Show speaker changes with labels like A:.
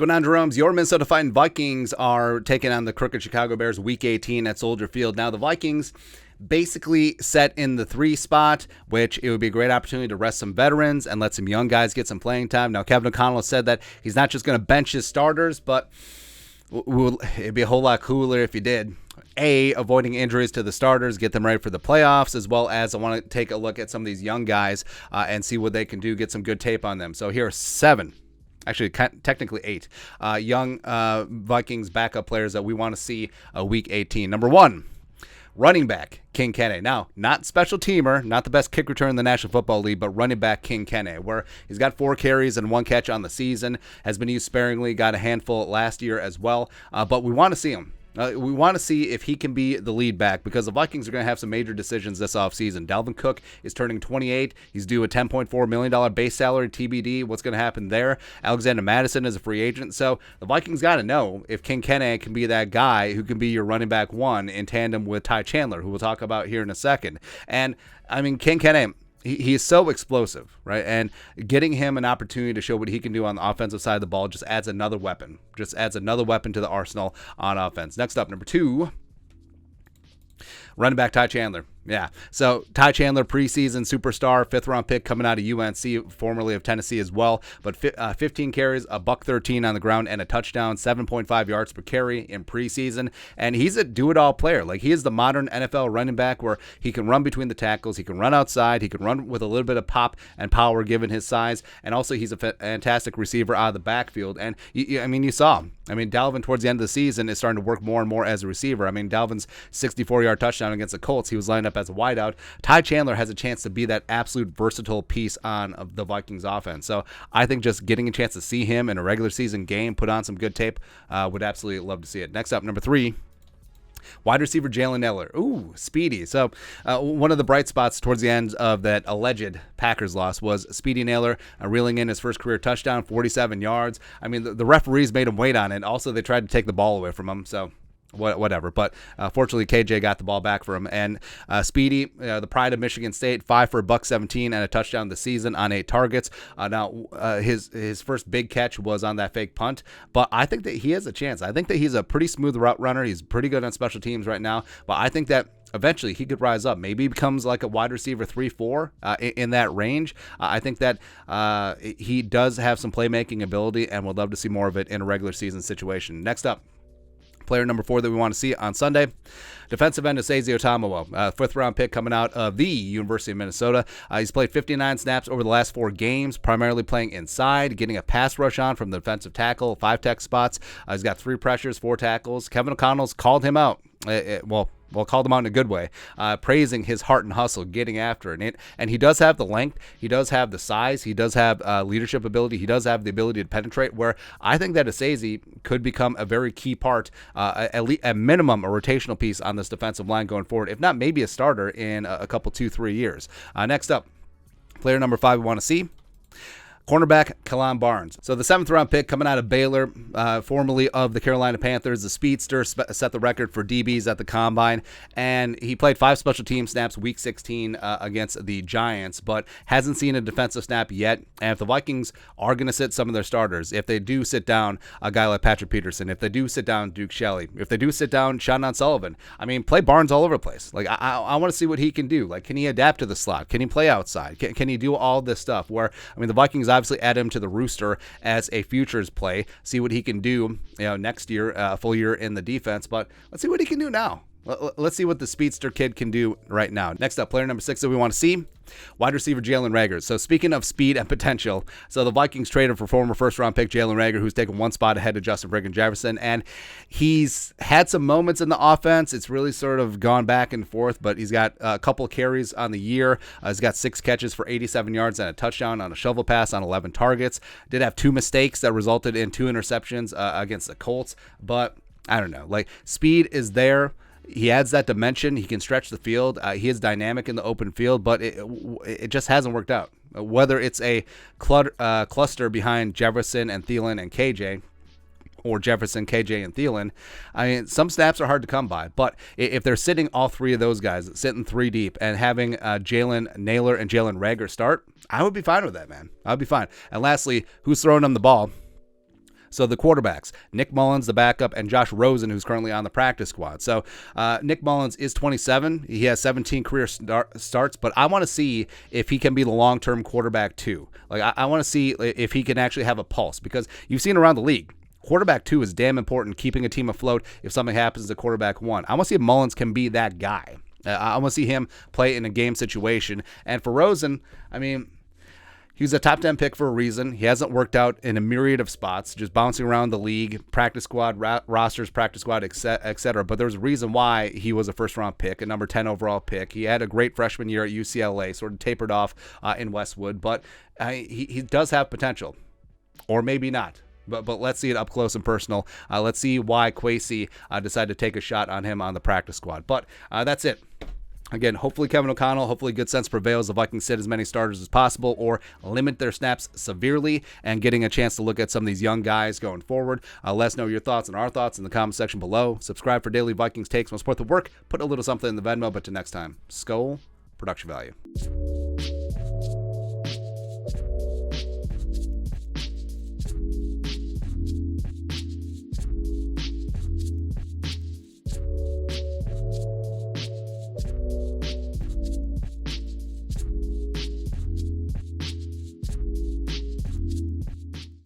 A: Going on, Jerome's. Your Minnesota Vikings are taking on the crooked Chicago Bears Week 18 at Soldier Field. Now, the Vikings basically set in the 3 spot, which it would be a great opportunity to rest some veterans and let some young guys get some playing time. Now, Kevin O'Connell said that he's not just going to bench his starters, but it'd be a whole lot cooler if he did. Avoiding injuries to the starters, get them ready for the playoffs, as well as I want to take a look at some of these young guys and see what they can do, get some good tape on them. So here are 7. Actually, technically 8 young Vikings backup players that we want to see Week 18. Number 1, running back King Kene. Now, not special teamer, not the best kick return in the National Football League, but running back King Kene, where he's got 4 carries and 1 catch on the season, has been used sparingly, got a handful last year as well, but we want to see him. We want to see if he can be the lead back, because the Vikings are going to have some major decisions this offseason. Dalvin Cook is turning 28. He's due a $10.4 million base salary, TBD. What's going to happen there? Alexander Madison is a free agent. So the Vikings got to know if King Kene can be that guy who can be your running back 1 in tandem with Ty Chandler, who we'll talk about here in a second. And, I mean, King Kene, he is so explosive, right? And getting him an opportunity to show what he can do on the offensive side of the ball just adds another weapon. Just adds another weapon to the arsenal on offense. Next up, number 2, running back Ty Chandler. Yeah, so Ty Chandler, preseason superstar, 5th-round pick coming out of UNC, formerly of Tennessee as well. But 15 carries, a $113 on the ground, and a touchdown, 7.5 yards per carry in preseason. And he's a do-it-all player. Like, he is the modern NFL running back where he can run between the tackles, he can run outside, he can run with a little bit of pop and power given his size, and also he's a fantastic receiver out of the backfield. And, you saw him. Dalvin, towards the end of the season, is starting to work more and more as a receiver. Dalvin's 64-yard touchdown against the Colts, he was lined up as a wideout. Ty Chandler has a chance to be that absolute versatile piece on of the Vikings offense. So I think just getting a chance to see him in a regular season game, put on some good tape, would absolutely love to see it. Next up, number 3, wide receiver Jalen Eller. Ooh, speedy. So one of the bright spots towards the end of that alleged Packers loss was Speedy Naylor reeling in his first career touchdown, 47 yards. The referees made him wait on it. Also, they tried to take the ball away from him. So whatever, but fortunately KJ got the ball back for him. And Speedy, the pride of Michigan State, 5 for a $117 and a touchdown this season on 8 targets. Now his first big catch was on that fake punt, but I think that he has a chance. I think that he's a pretty smooth route runner. He's pretty good on special teams right now, but I think that eventually he could rise up. Maybe he becomes like a wide receiver 3-4 in that range. I think that he does have some playmaking ability, and would love to see more of it in a regular season situation. Next up, player number 4 that we want to see on Sunday, defensive end Osezi Otomowo, 5th-round pick coming out of the University of Minnesota. He's played 59 snaps over the last 4 games, primarily playing inside, getting a pass rush on from the defensive tackle, 5 tech spots. He's got 3 pressures, 4 tackles. Kevin O'Connell's called him out. Called him out in a good way, praising his heart and hustle, getting after it. And he does have the length, he does have the size, he does have leadership ability, he does have the ability to penetrate, where I think that Osezi could become a very key part, at least at minimum a rotational piece on this defensive line going forward, if not maybe a starter in a couple, 2-3 years. Next up, player number 5 we want to see, cornerback Kalan Barnes. So the 7th-round pick coming out of Baylor, formerly of the Carolina Panthers, the speedster, set the record for DBs at the Combine, and he played 5 special team snaps Week 16 against the Giants, but hasn't seen a defensive snap yet. And if the Vikings are going to sit some of their starters, if they do sit down a guy like Patrick Peterson, if they do sit down Duke Shelley, if they do sit down Sean Sullivan, play Barnes all over the place. Like, I want to see what he can do. Like, can he adapt to the slot? Can he play outside? Can he do all this stuff? Where, the Vikings obviously add him to the rooster as a futures play, see what he can do next year, full year in the defense, but let's see what he can do now. Let's see what the speedster kid can do right now. Next up, player number 6 that we want to see, wide receiver Jalen Reagor. So speaking of speed and potential, so the Vikings traded for former first-round pick Jalen Reagor, who's taken 1 spot ahead of Justin Friggin Jefferson, and he's had some moments in the offense. It's really sort of gone back and forth, but he's got a couple carries on the year. He's got 6 catches for 87 yards and a touchdown on a shovel pass on 11 targets. Did have 2 mistakes that resulted in 2 interceptions against the Colts, but I don't know. Like, speed is there. He adds that dimension. He can stretch the field. He is dynamic in the open field, but it just hasn't worked out. Whether it's a cluster behind Jefferson and Thielen and KJ, or Jefferson, KJ, and Thielen, some snaps are hard to come by. But if they're sitting all 3 of those guys, sitting 3 deep, and having Jalen Naylor and Jalen Reagor start, I would be fine with that, man. I would be fine. And lastly, who's throwing them the ball? So the quarterbacks, Nick Mullins, the backup, and Josh Rosen, who's currently on the practice squad. So Nick Mullins is 27. He has 17 career starts, but I want to see if he can be the long-term quarterback too. Like I want to see if he can actually have a pulse, because you've seen around the league, quarterback 2 is damn important, keeping a team afloat if something happens to quarterback 1. I want to see if Mullins can be that guy. I want to see him play in a game situation. And for Rosen, I mean, he's a top 10 pick for a reason. He hasn't worked out in a myriad of spots, just bouncing around the league, practice squad, rosters, practice squad, etc. But there's a reason why he was a first-round pick, a number 10 overall pick. He had a great freshman year at UCLA, sort of tapered off in Westwood. But he does have potential, or maybe not. But let's see it up close and personal. Let's see why Kwesi decided to take a shot on him on the practice squad. But that's it. Again, hopefully Kevin O'Connell, hopefully good sense prevails. The Vikings sit as many starters as possible or limit their snaps severely, and getting a chance to look at some of these young guys going forward. Let us know your thoughts and our thoughts in the comment section below. Subscribe for daily Vikings takes. We'll support the work. Put a little something in the Venmo. But till next time, Skol, production value.